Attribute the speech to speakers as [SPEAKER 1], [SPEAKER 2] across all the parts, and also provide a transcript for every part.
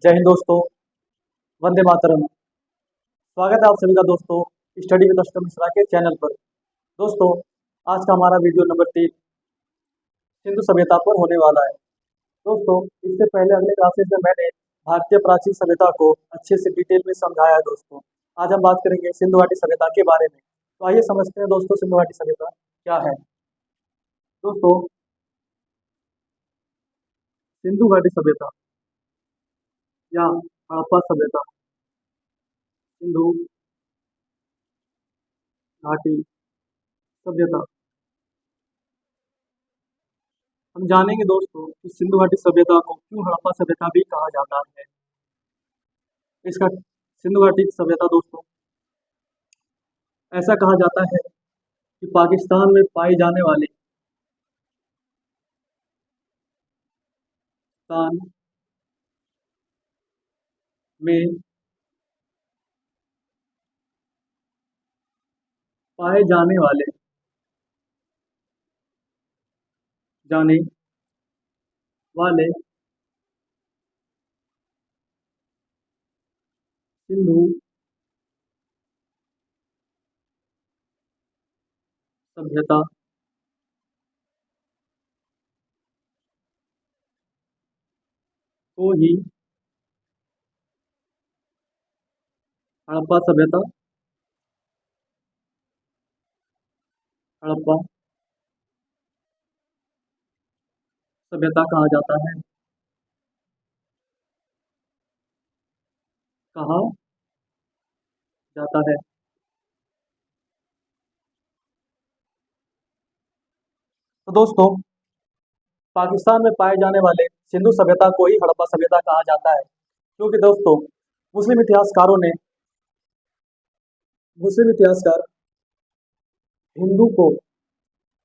[SPEAKER 1] जय हिंद दोस्तों। वंदे मातरम। स्वागत है आप सभी का दोस्तों स्टडी विद अष्टम मिश्रा के चैनल पर। दोस्तों, आज का हमारा वीडियो नंबर 3 सिंधु सभ्यता पर होने वाला है। दोस्तों, इससे पहले अगले क्लासेस में मैंने भारतीय प्राचीन सभ्यता को अच्छे से डिटेल में समझाया है। दोस्तों, आज हम बात करेंगे सिंधु घाटी सभ्यता के बारे में। तो आइए समझते हैं दोस्तों, सिंधु घाटी सभ्यता क्या है। दोस्तों, सिंधु घाटी सभ्यता या हड़प्पा सभ्यता, सिंधु घाटी सभ्यता, हम जानेंगे दोस्तों कि सिंधु घाटी सभ्यता को क्यों हड़प्पा सभ्यता भी कहा जाता है। इसका सिंधु घाटी सभ्यता दोस्तों ऐसा कहा जाता है कि पाकिस्तान में पाए जाने वाले स्थान में पाए जाने वाले सिंधु सभ्यता को ही हड़प्पा सभ्यता हड़प्पा सभ्यता कहा जाता है। कहा जाता है। तो दोस्तों, पाकिस्तान में पाए जाने वाले सिंधु सभ्यता को ही हड़प्पा सभ्यता कहा जाता है, क्योंकि दोस्तों मुस्लिम इतिहासकारों ने मुस्लिम इतिहासकार हिंदू को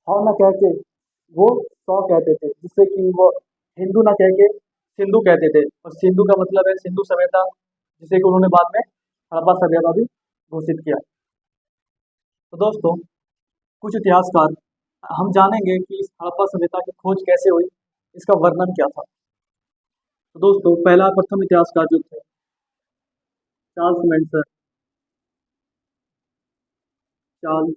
[SPEAKER 1] हौ न कह के वो सौ कहते थे, जिससे कि वो हिंदू ना कह के सिंधु कहते थे, और सिंधु का मतलब है सिंधु सभ्यता, जिसे कि उन्होंने बाद में हड़प्पा सभ्यता भी घोषित किया। तो दोस्तों, कुछ इतिहासकार हम जानेंगे कि इस हड़प्पा सभ्यता की खोज कैसे हुई, इसका वर्णन क्या था। तो दोस्तों, पहला प्रथम इतिहासकार जो थे चार्ल्स मैंसन, चार्ल्स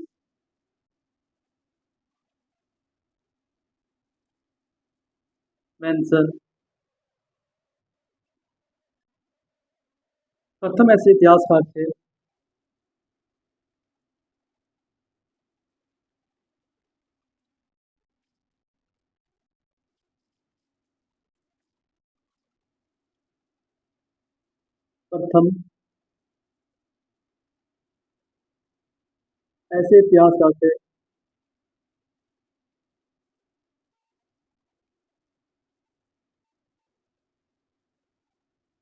[SPEAKER 1] मैंसन प्रथम ऐसे इतिहासकार थे प्रथम ऐसे इतिहासकार थे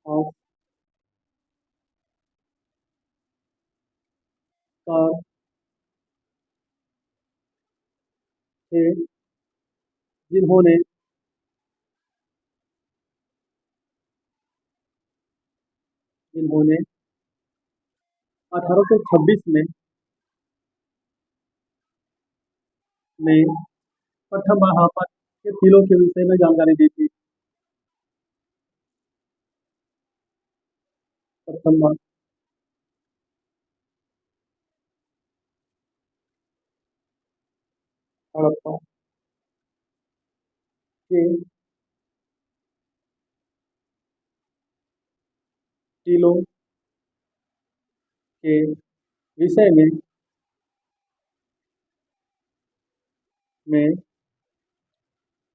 [SPEAKER 1] इतिहासकार थे जिन्होंने जिन्होंने 1826 में प्रथम बार हड़प्पा के टीलों के विषय में जानकारी दी थी। प्रथम बार हड़प्पा के टीलों के विषय में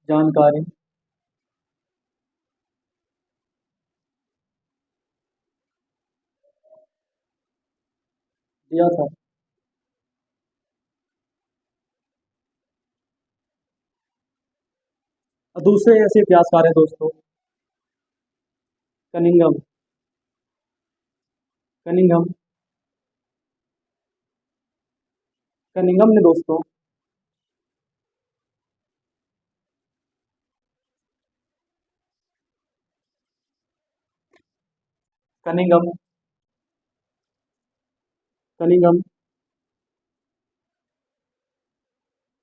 [SPEAKER 1] जानकारी दिया था। और दूसरे ऐसे इतिहासकार हैं दोस्तों कनिंघम कनिंघम कनिंघम ने दोस्तों कनिंघम कनिंघम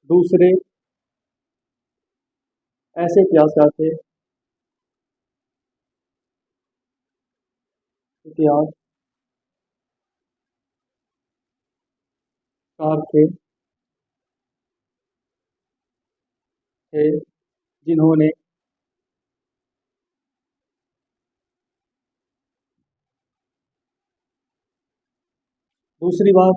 [SPEAKER 1] दूसरे ऐसे इतिहासकार थे इतिहासकार थे जिन्होंने दूसरी बात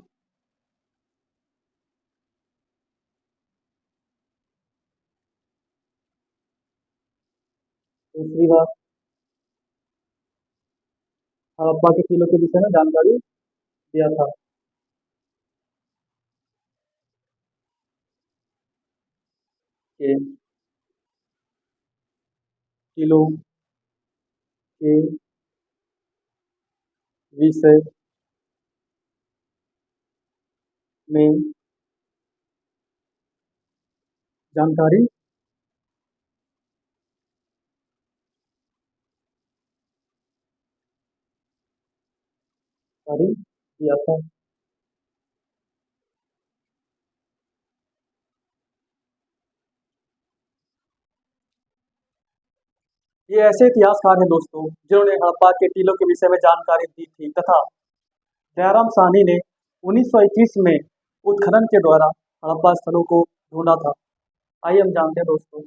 [SPEAKER 1] दूसरी बात हड़प्पा के किलों के विषय में जानकारी दिया था। कि किलों के विषय में जानकारी जारी किया था। ये ऐसे इतिहासकार हैं दोस्तों जिन्होंने हड़प्पा के टीलों के विषय में जानकारी दी थी तथा दयाराम साहनी ने 1921 में उत्खनन के द्वारा हड़प्पा स्थलों को ढूंढा था। आइए हम जानते हैं दोस्तों।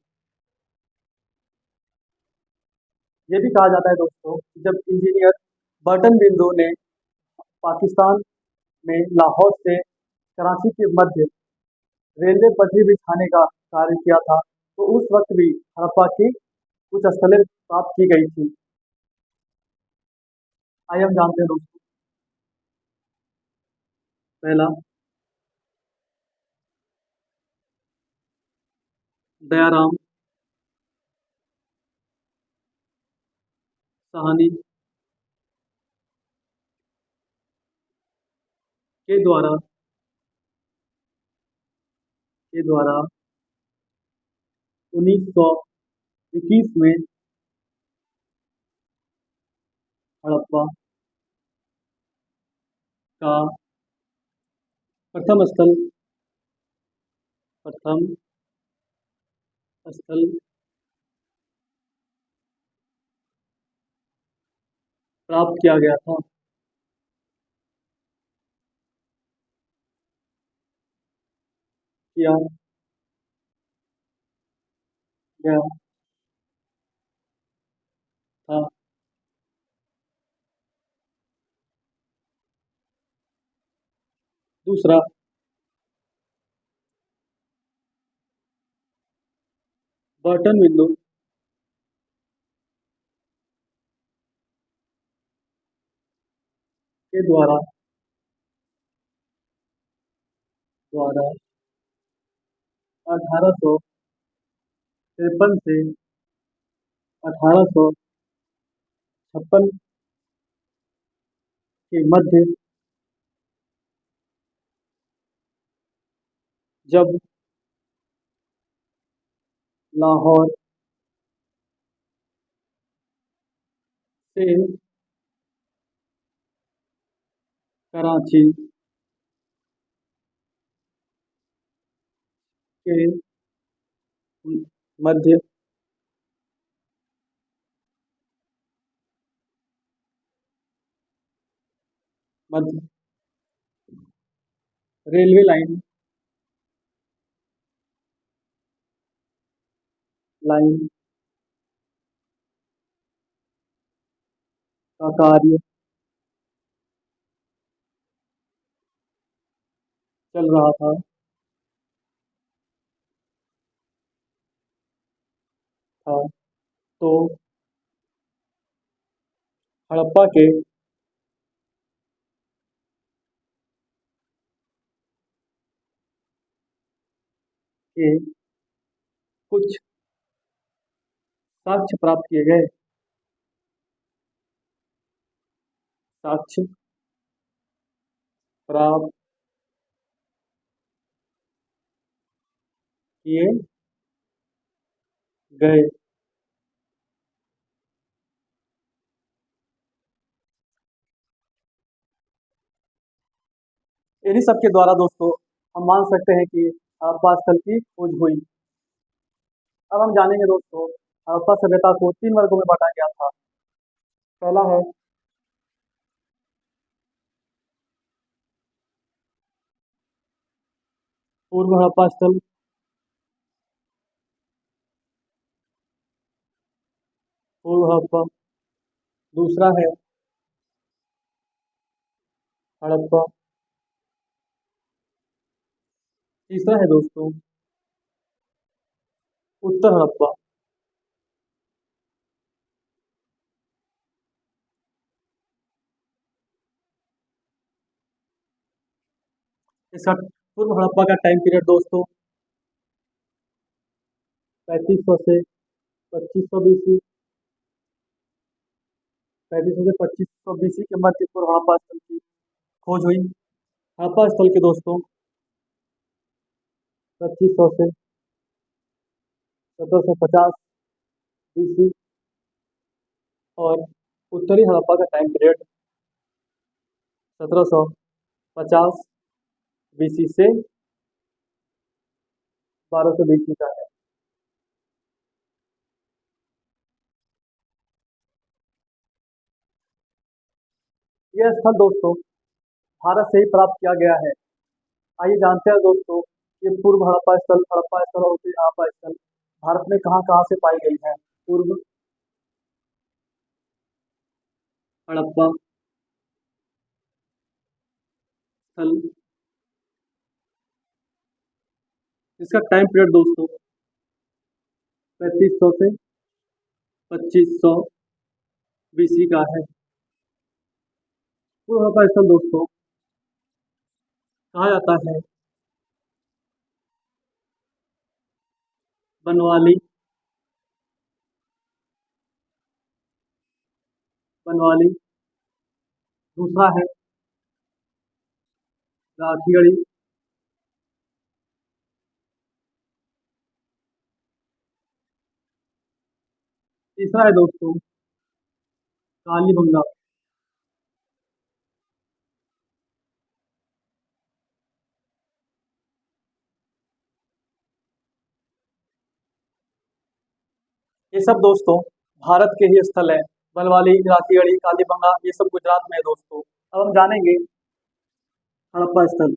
[SPEAKER 1] ये भी कहा जाता है दोस्तों कि जब इंजीनियर बर्टन बिंदु ने पाकिस्तान में लाहौर से कराची के मध्य रेलवे पटरी बिछाने का कार्य किया था तो उस वक्त भी हड़प्पा की कुछ स्थलें प्राप्त की गई थी। आइए हम जानते हैं दोस्तों। पहला, दयाराम साहनी के द्वारा 1921 में हड़प्पा का प्रथम स्थल प्रथम स्थल प्राप्त किया गया था। किया गया था। दूसरा, बर्टन बिंदु के द्वारा 1853 से 1856 के मध्य जब लाहौर से कराची के मध्य मध्य रेलवे लाइन का कार्य चल रहा था तो हड़प्पा के कुछ साक्ष्य प्राप्त किए गए। साक्ष्य प्राप्त किए गए। इन्हीं सब के द्वारा दोस्तों हम मान सकते हैं कि हड़प्पा स्थल की खोज हुई। अब हम जानेंगे दोस्तों हड़प्पा सभ्यता को 3 वर्गों में बांटा गया था। पहला है पूर्व हड़प्पा स्थल, पूर्व हड़प्पा। दूसरा है हड़प्पा। तीसरा है दोस्तों उत्तर हड़प्पा। इसका पूर्व हड़प्पा का टाइम पीरियड दोस्तों 3500 से 2500 बीसी, 3500 से 2500 बीसी के मध्य पूर्व हड़प्पा स्थल की खोज हुई। हड़प्पा स्थल के दोस्तों 2500 से 1750 बीसी और उत्तरी हड़प्पा का टाइम पीरियड 1750 बीसी से 1200 बीसी का है। यह स्थल दोस्तों भारत से ही प्राप्त किया गया है। आइए जानते हैं दोस्तों ये पूर्व हड़प्पा स्थल और उत्तरी हड़प्पा स्थल भारत में कहाँ कहाँ से पाई गई है। पूर्व हड़प्पा स्थल, इसका टाइम पीरियड दोस्तों 3500 से 2500 बीसी का है। पूर्व हड़प्पा स्थल दोस्तों कहा जाता है बनवाली, बनवाली। दूसरा है राखीगढ़ी। तीसरा है दोस्तों कालीबंगा। ये सब दोस्तों भारत के ही स्थल है। बनवाली, राखीगढ़ी, कालीबंगा ये सब गुजरात में है दोस्तों। अब हम जानेंगे हड़प्पा स्थल।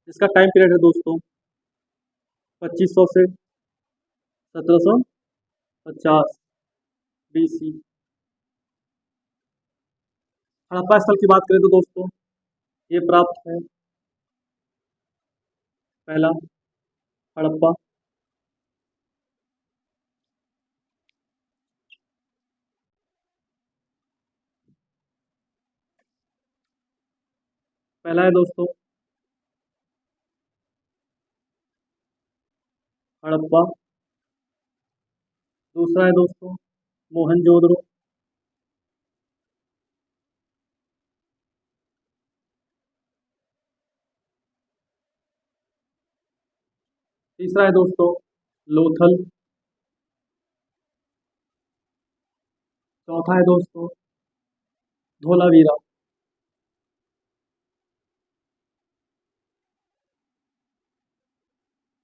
[SPEAKER 1] इसका टाइम पीरियड है दोस्तों 2500 से 1750 बीसी। हड़प्पा स्थल की बात करें तो दोस्तों ये प्राप्त है पहला हड़प्पा, पहला है दोस्तों हड़प्पा। दूसरा है दोस्तों मोहनजोदड़ो। तीसरा है दोस्तों लोथल। चौथा है दोस्तों धोलावीरा।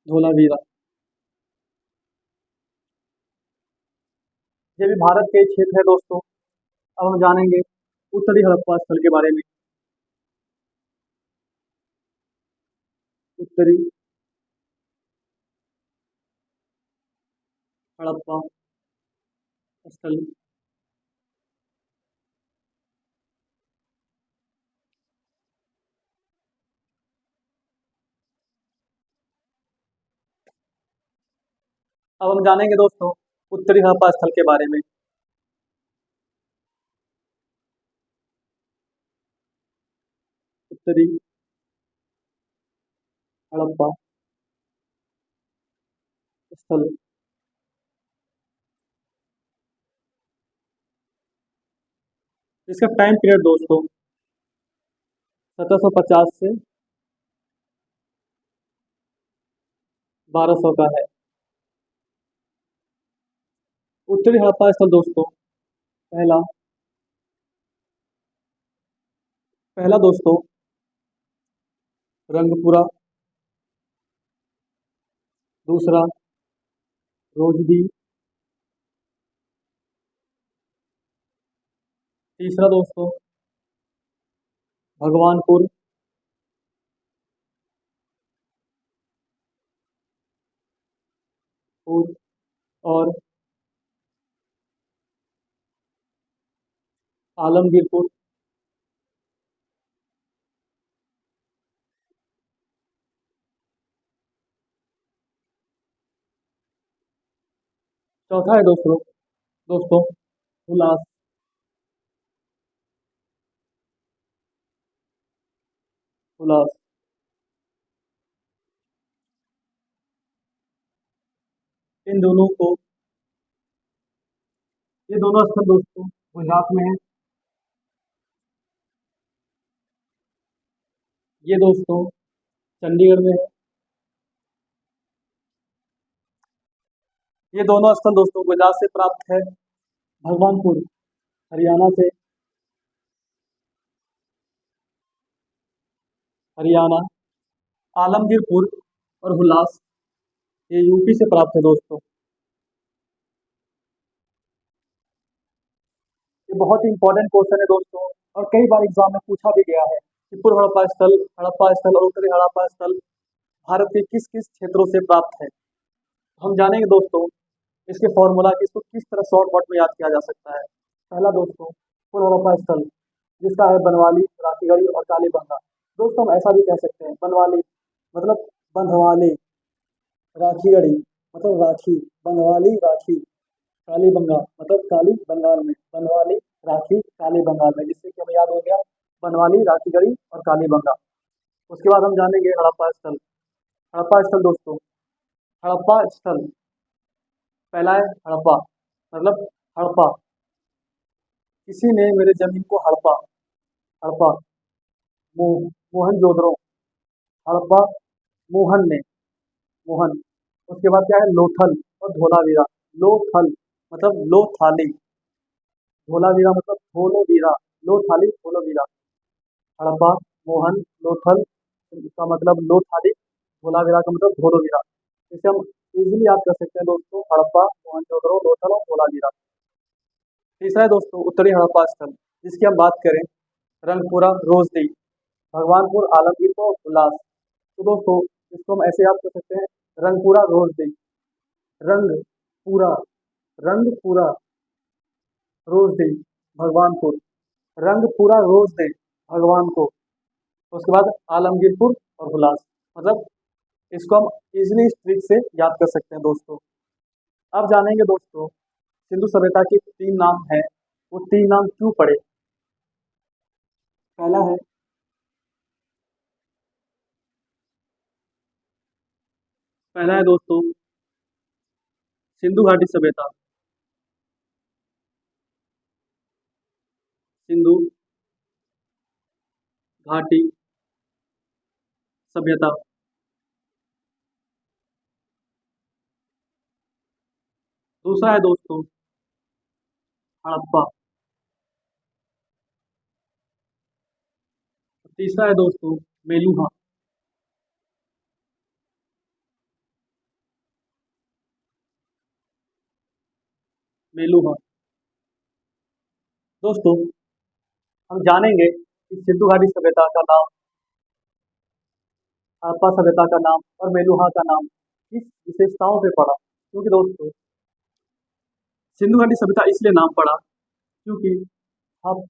[SPEAKER 1] धोलावीरा ये भी भारत के ही क्षेत्र है दोस्तों। अब हम जानेंगे उत्तरी हड़प्पा स्थल के बारे में। उत्तरी हड़प्पा स्थल, अब हम जानेंगे दोस्तों उत्तरी हड़प्पा स्थल के बारे में। उत्तरी हड़प्पा स्थल, इसका टाइम पीरियड दोस्तों 1750 से 1200 का है। उत्तरी हड़प्पा स्थल दोस्तों पहला पहला दोस्तों रंगपुरा। दूसरा रोजदी। तीसरा दोस्तों भगवानपुर, पुर और आलमगीरपुर। चौथा है दोस्तों दोस्तों हुलास। हुलास। इन दोनों को ये दोनों स्थल दोस्तों गुजरात में है। ये दोस्तों चंडीगढ़ में है। ये दोनों स्थल दोस्तों गुजरात से प्राप्त है। भगवानपुर हरियाणा से। हरियाणा। आलमगीरपुर और हुलास ये यूपी से प्राप्त है दोस्तों। ये बहुत ही इंपॉर्टेंट क्वेश्चन है दोस्तों, और कई बार एग्जाम में पूछा भी गया है कि पूर्व हड़प्पा स्थल और उत्तरी हड़प्पा स्थल भारत के किस किस क्षेत्रों से प्राप्त है। हम जानेंगे दोस्तों इसके फॉर्मूला कि इसको किस तरह शॉर्ट कट में याद किया जा सकता है। पहला दोस्तों पूर्व हड़प्पा स्थल जिसका है बनवाली, राखीगढ़ी और कालीबंगा। दोस्तों हम ऐसा भी कह सकते हैं बनवाली मतलब बंधवाली, राखीगढ़ी मतलब राखी, बंधवाली राखी, कालीबंगा मतलब काली बंगाल में, बनवाली राखी काली बंगाल में, जिससे कि हमें याद हो गया बनवाली, राखीगढ़ी और कालीबंगा। उसके बाद हम जानेंगे हड़प्पा स्थल। हड़प्पा स्थल दोस्तों हड़प्पा स्थल पहला है हड़प्पा मतलब हड़प्पा, किसी ने मेरे जमीन को हड़पा। हड़पा मोहनजोदड़ो। हड़प्पा मोहन ने, मोहन। उसके बाद क्या है लोथल और धोलावीरा। लोथल मतलब लोथाली, धोलावीरा मतलब धोलोवीरा, लोथाली धोलोवीरा। हड़प्पा, मोहन, लोथल का मतलब लोथाली, धोलावीरा का मतलब धोलोवीरा। इसे हम इजीली याद कर सकते हैं दोस्तों हड़प्पा, मोहनजोदड़ो, लोथल और धोलावीरा। तीसरा है दोस्तों उत्तरी हड़प्पा स्थल जिसकी हम बात करें रंगपुरा, रोजदी, भगवानपुर, आलमगीर और उल्लास। तो दोस्तों इसको हम ऐसे याद कर सकते हैं रंगपुरा रोजदी, रंग पूरा, रंग पूरा रोज दे भगवानपुर, रंग पूरा रोज दे भगवान को। उसके बाद आलमगीरपुर और हुलास, मतलब इसको हम इजिली इस ट्रिक से याद कर सकते हैं दोस्तों। अब जानेंगे दोस्तों सिंधु सभ्यता के तीन नाम हैं, वो तीन नाम क्यों पड़े। पहला है पहला है दोस्तों सिंधु घाटी सभ्यता। सिंधु घाटी सभ्यता। दूसरा है दोस्तों हड़प्पा। तीसरा है दोस्तों मेलुहा। मेलुहा। दोस्तों हम जानेंगे कि सिंधु घाटी सभ्यता का नाम, हड़प्पा सभ्यता का नाम और मेलुहा का नाम किस विशेषताओं पे पड़ा। क्योंकि दोस्तों सिंधु घाटी सभ्यता इसलिए नाम पड़ा क्योंकि हम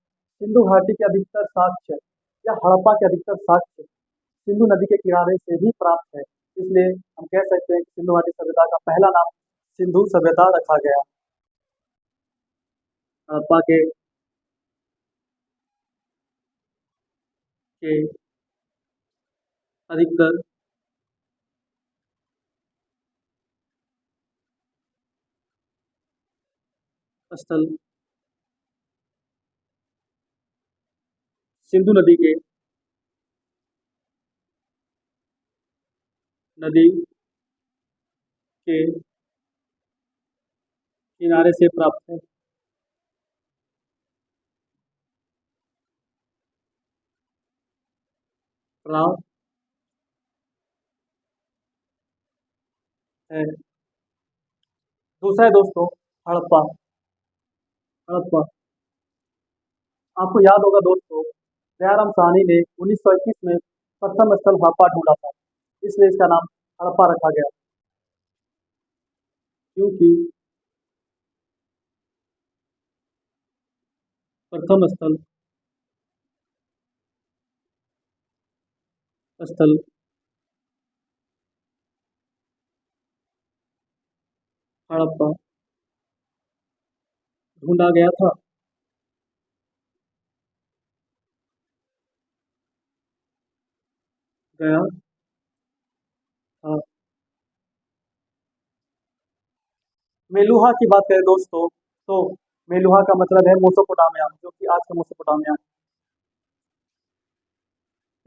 [SPEAKER 1] सिंधु घाटी के अधिकतर साक्ष्य या हड़प्पा के अधिकतर साक्ष्य सिंधु नदी के किनारे से ही प्राप्त है। इसलिए हम कह सकते हैं कि सिंधु घाटी सभ्यता का पहला नाम सिंधु सभ्यता रखा गया। हड़प्पा के अधिकतर स्थल सिंधु नदी के किनारे से प्राप्त है। प्राप्त है। दूसरा है दोस्तों हड़प्पा। हड़प्पा आपको याद होगा दोस्तों, दयाराम साहनी ने 1921 में प्रथम स्थल हड़प्पा ढूंढा था, इसलिए इसका नाम हड़प्पा रखा गया। क्योंकि प्रथम स्थल हड़प्पा ढूंढा गया था। गया था। मेलुहा की बात करें दोस्तों, तो मेलुहा का मतलब है मोसोपोटामिया, जो कि आज का मोसोपोटामिया है।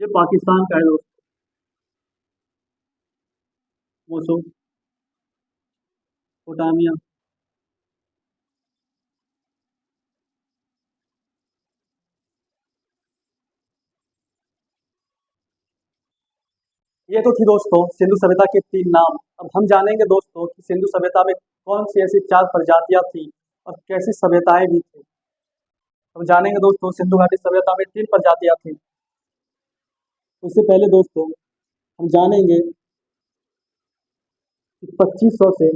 [SPEAKER 1] ये पाकिस्तान का है दोस्तों, मोसोपोटामिया। ये तो थी दोस्तों सिंधु सभ्यता के तीन नाम। अब हम जानेंगे दोस्तों कि सिंधु सभ्यता में कौन सी ऐसी चार प्रजातियां थी और कैसी सभ्यताएं भी थी। हम जानेंगे दोस्तों सिंधु घाटी सभ्यता में तीन प्रजातियां थी। उससे पहले दोस्तों हम जानेंगे कि 2500 से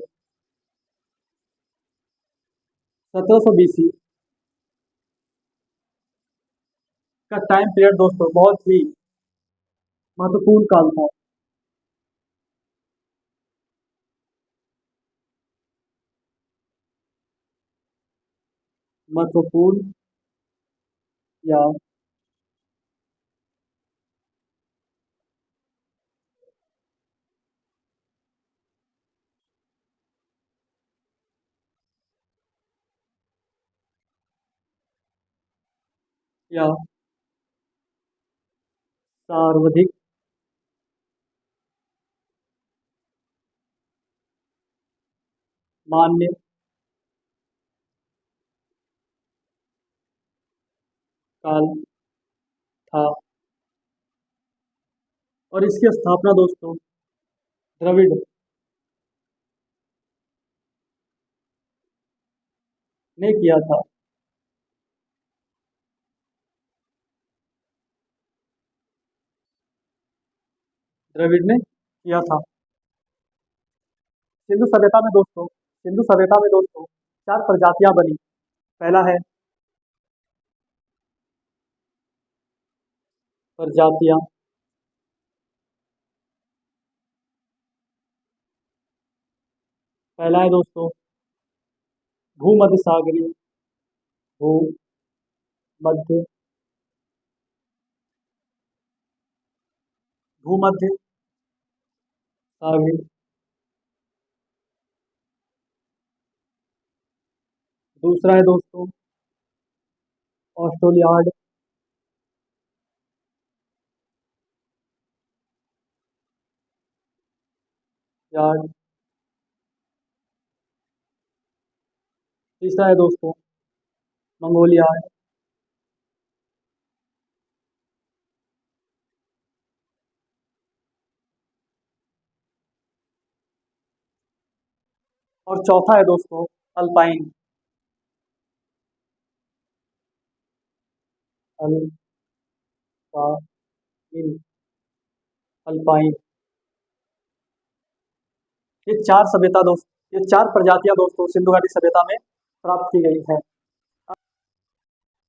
[SPEAKER 1] 1700 बीसी का टाइम पीरियड दोस्तों बहुत ही महत्वपूर्ण काल था। महत्वपूर्ण या या सर्वाधिक मान्य काल था। और इसकी स्थापना दोस्तों द्रविड़ ने किया था। द्रविड़ ने किया था। सिंधु सभ्यता में दोस्तों चार प्रजातियां बनी। पहला है प्रजातियां पहला है दोस्तों भूमध्य सागरीय, भूमध्य भूमध्य सागरीय। दूसरा है दोस्तों ऑस्ट्रोलियाड, यार्ड। तीसरा है दोस्तों मंगोलियाड। और चौथा है दोस्तों अल्पाइन। Alpine alpine. ये चार प्रजातियां दोस्तों सिंधु घाटी सभ्यता में प्राप्त की गई है।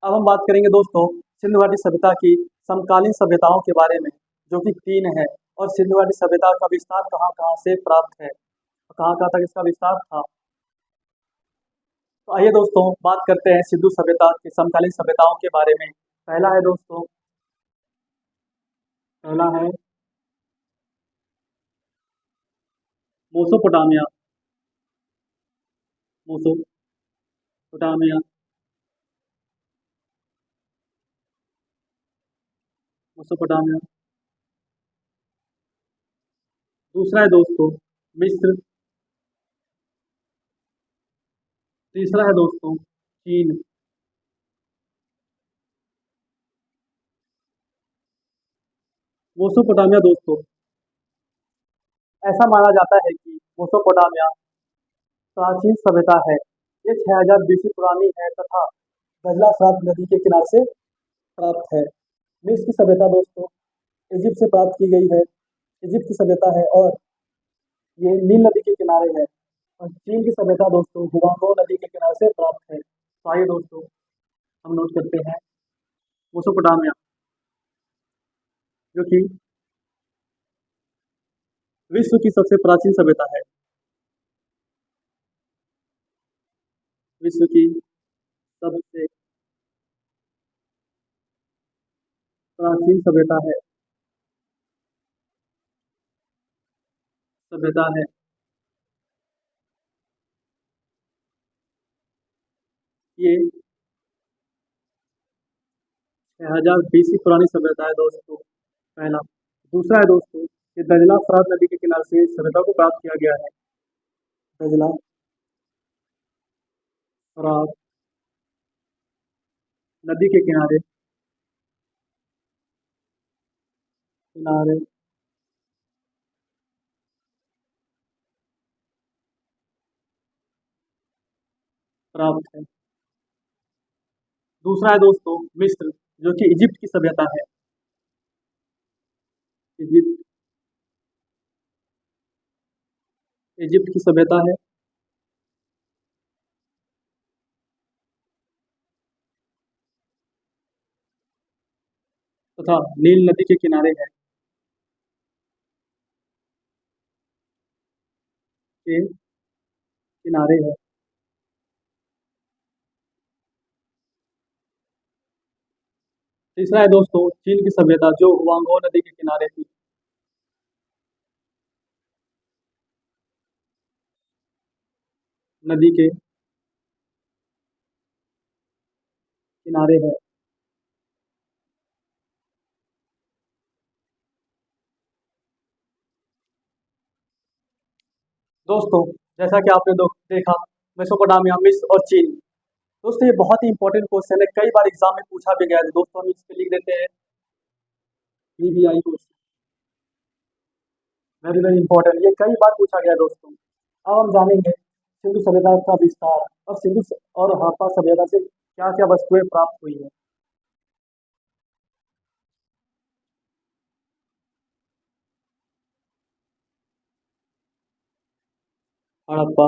[SPEAKER 1] अब हम बात करेंगे दोस्तों सिंधु घाटी सभ्यता की समकालीन सभ्यताओं के बारे में, जो कि तीन है। और सिंधु घाटी सभ्यता का विस्तार कहाँ कहाँ से प्राप्त है, कहाँ कहाँ तक इसका विस्तार था। तो आइए दोस्तों बात करते हैं सिंधु सभ्यता की समकालीन सभ्यताओं के बारे में। पहला है मोसोपोटामिया। Mesopotamia Mesopotamia. दूसरा है दोस्तों मिस्र। तीसरा है दोस्तों चीन। मोसोपोटामिया दोस्तों ऐसा माना जाता है कि मोसोपोटामिया प्राचीन सभ्यता है। ये 6000 बीसी पुरानी है तथा दजला फरात नदी के किनारे से प्राप्त है। मिस्र की सभ्यता दोस्तों इजिप्ट से प्राप्त की गई है। इजिप्ट की सभ्यता है और ये नील नदी के किनारे है। और चीन की सभ्यता दोस्तों हुआंगो नदी के किनारे से प्राप्त है। तो आइए दोस्तों हम नोट करते हैं मेसोपोटामिया, जो कि विश्व की सबसे प्राचीन सभ्यता है। विश्व की सबसे प्राचीन सभ्यता है। ये 6000 बीसी पुरानी सभ्यता है दोस्तों, पहला। दूसरा है दोस्तों ये दजला फरात नदी के किनारे से इस सभ्यता को प्राप्त किया गया है। दजला फरात नदी के किनारे किनारे प्राप्त है। दूसरा है दोस्तों मिस्र, जो कि इजिप्ट की सभ्यता है। इजिप्ट इजिप्ट की सभ्यता है। तथा नील नदी के किनारे है। के किनारे है। तीसरा है दोस्तों चीन की सभ्यता, जो हुआंगो नदी के किनारे थी। नदी के किनारे है। दोस्तों जैसा कि आपने देखा मेसोपोटामिया, मिस्र और चीन। दोस्तों ये बहुत ही इंपॉर्टेंट क्वेश्चन है, कई बार एग्जाम में पूछा भी गया है। दोस्तों हम इस पे लिख देते हैं VVI question, very very important, ये कई बार पूछा गया है दोस्तों। अब हम जानेंगे सिंधु सभ्यता का विस्तार और और हड़प्पा सभ्यता से क्या क्या वस्तुएं प्राप्त हुई है। हड़प्पा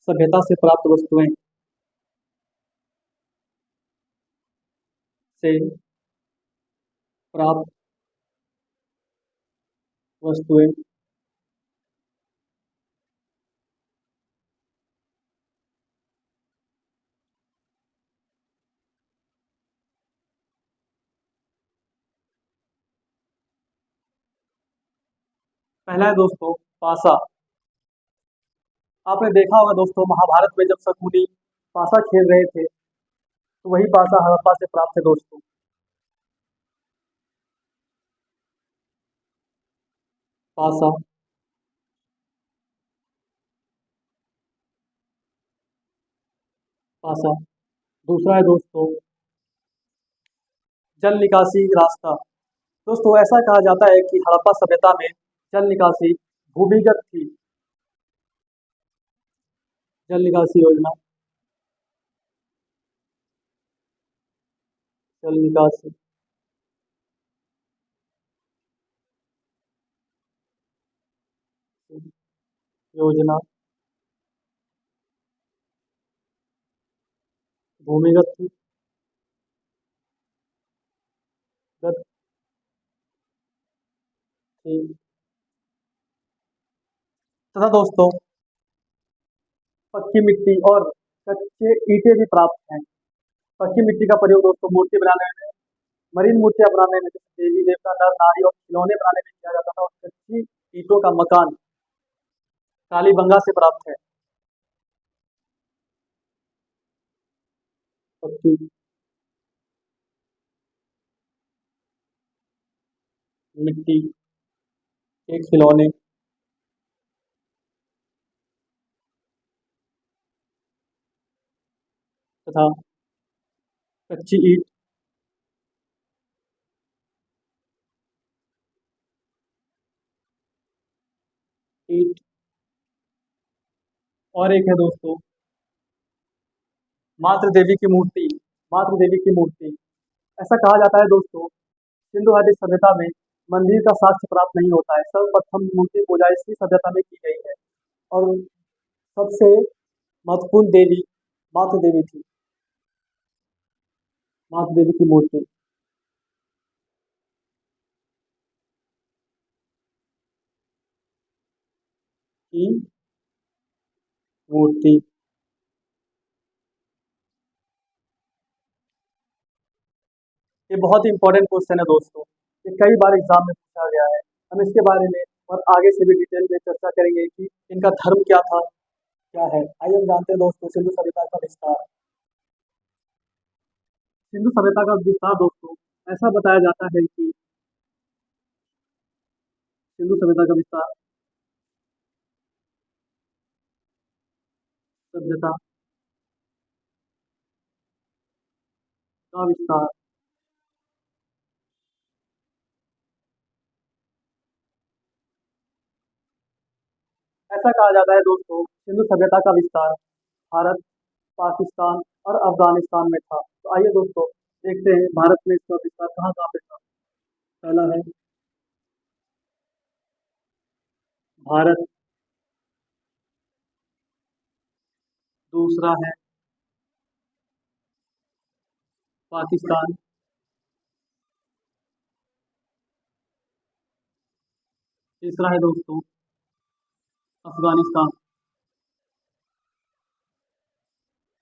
[SPEAKER 1] सभ्यता से प्राप्त वस्तुएं से प्राप्त वस्तुएं पहला है दोस्तों पासा। आपने देखा होगा दोस्तों महाभारत में जब शकुनी पासा खेल रहे थे, तो वही पासा हड़प्पा से प्राप्त है दोस्तों। पासा पासा। दूसरा है दोस्तों जल निकासी रास्ता। दोस्तों ऐसा कहा जाता है कि हड़प्पा सभ्यता में जल निकासी भूमिगत थी। जल निकासी योजना, जल निकासी योजना भूमिगत थी। गत थी। तथा दोस्तों पक्की मिट्टी और कच्चे ईंटें भी प्राप्त हैं। पक्की मिट्टी का प्रयोग दोस्तों मूर्ति बनाने में, मरीन मूर्तियां बनाने में, जैसे देवी देवता नर नारी और खिलौने बनाने में किया जाता था। और कच्ची ईंटों का मकान कालीबंगा से प्राप्त है। पक्की मिट्टी के खिलौने तथा कच्ची ईंट ईंट और एक है दोस्तों मातृ देवी की मूर्ति, मातृ देवी की मूर्ति। ऐसा कहा जाता है दोस्तों, सिंधु घाटी सभ्यता में मंदिर का साक्ष्य प्राप्त नहीं होता है। सर्वप्रथम मूर्ति पूजा इसी सभ्यता में की गई है और सबसे महत्वपूर्ण देवी मातृ देवी थी, मातृ देवी की मूर्ति की मूर्ति। ये बहुत ही इंपॉर्टेंट क्वेश्चन है दोस्तों, ये कई बार एग्जाम में पूछा गया है। हम इसके बारे में और आगे से भी डिटेल में चर्चा करेंगे कि इनका धर्म क्या था, क्या है। आइए हम जानते हैं दोस्तों सिंधु सभ्यता का विस्तार। सिंधु सभ्यता का विस्तार दोस्तों ऐसा बताया जाता है कि सिंधु सभ्यता का विस्तार, सभ्यता का विस्तार ऐसा कहा जाता है दोस्तों, सिंधु सभ्यता का विस्तार भारत, पाकिस्तान और अफगानिस्तान में था। तो आइए दोस्तों देखते हैं भारत में इसका विस्तार कहाँ कहाँ पे था। पहला है भारत, दूसरा है पाकिस्तान, तीसरा है दोस्तों अफगानिस्तान,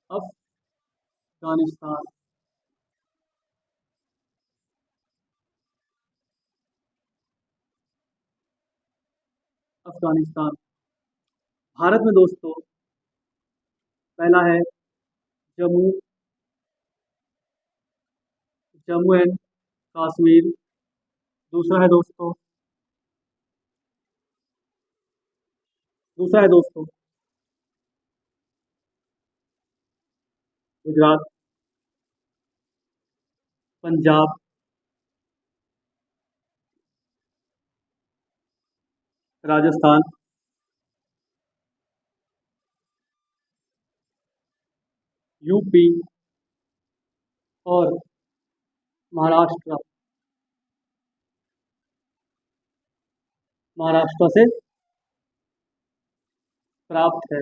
[SPEAKER 1] अफगानिस्तान। अफगानिस्तान। भारत में दोस्तों पहला है जम्मू, जम्मू एंड कश्मीर। दूसरा है दोस्तों, दूसरा है दोस्तों गुजरात, पंजाब, राजस्थान, यूपी और महाराष्ट्र। महाराष्ट्र से प्राप्त है।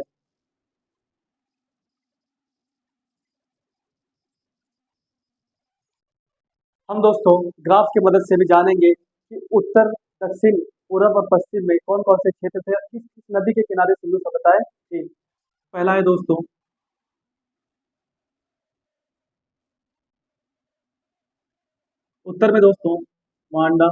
[SPEAKER 1] हम दोस्तों ग्राफ की मदद से भी जानेंगे कि उत्तर, दक्षिण, पूर्व और पश्चिम में कौन कौन से क्षेत्र थे और किस किस नदी के किनारे सिंधु सभ्यताएं थी। पहला है दोस्तों उत्तर में दोस्तों मांडा,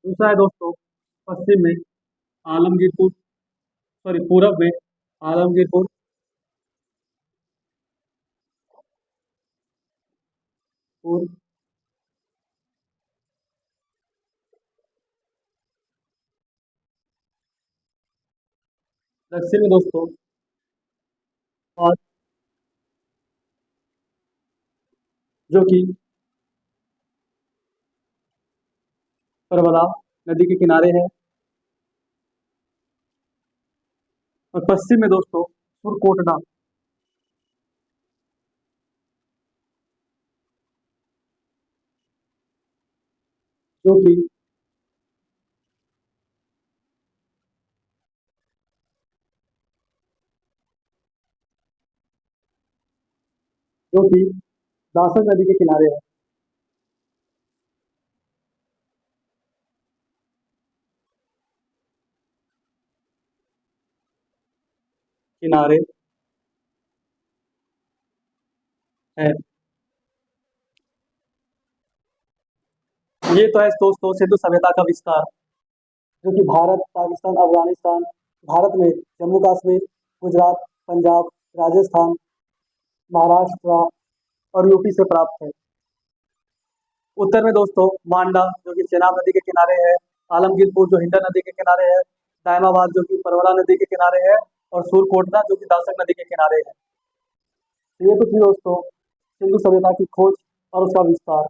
[SPEAKER 1] दूसरा है दोस्तों पश्चिम में आलमगीरपुर, सॉरी पूरब में आलमगीरपुर, पूर्व। दक्षिण में दोस्तों और जो कि परबला नदी के किनारे है। और पश्चिम में दोस्तों सुरकोटडा, जो कि जो कि दासन नदी के किनारे है। किनारे है। ये तो है दोस्तों सिंधु सभ्यता का विस्तार, जो कि भारत, पाकिस्तान, अफगानिस्तान, भारत में जम्मू कश्मीर, गुजरात, पंजाब, राजस्थान, महाराष्ट्र और यूपी से प्राप्त है। उत्तर में दोस्तों मांडा जो कि चेनाब नदी के किनारे है, आलमगीरपुर जो हिंडन नदी के किनारे है, दायमाबाद जो कि परवला नदी के किनारे है और सूरकोटना जो कि दासक नदी के किनारे है। तो ये तो थी दोस्तों सिंधु सभ्यता की खोज और उसका विस्तार।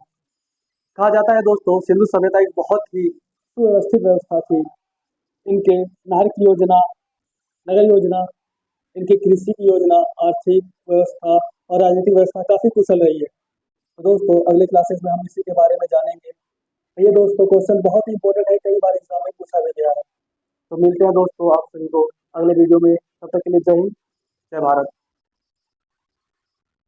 [SPEAKER 1] कहा जाता है दोस्तों सिंधु सभ्यता एक बहुत ही सुव्यवस्थित व्यवस्था थी, इनके नहर की योजना, नगर योजना, इनकी कृषि की योजना, आर्थिक व्यवस्था और राजनीतिक व्यवस्था काफ़ी कुशल रही है। तो दोस्तों अगले क्लासेस में हम इसी के बारे में जानेंगे। तो ये दोस्तों क्वेश्चन बहुत ही इंपॉर्टेंट है, कई बार एग्जाम में पूछा भी गया है। तो मिलते हैं दोस्तों आप सभी को अगले वीडियो में, तब तक के लिए जय हिंद, जय भारत।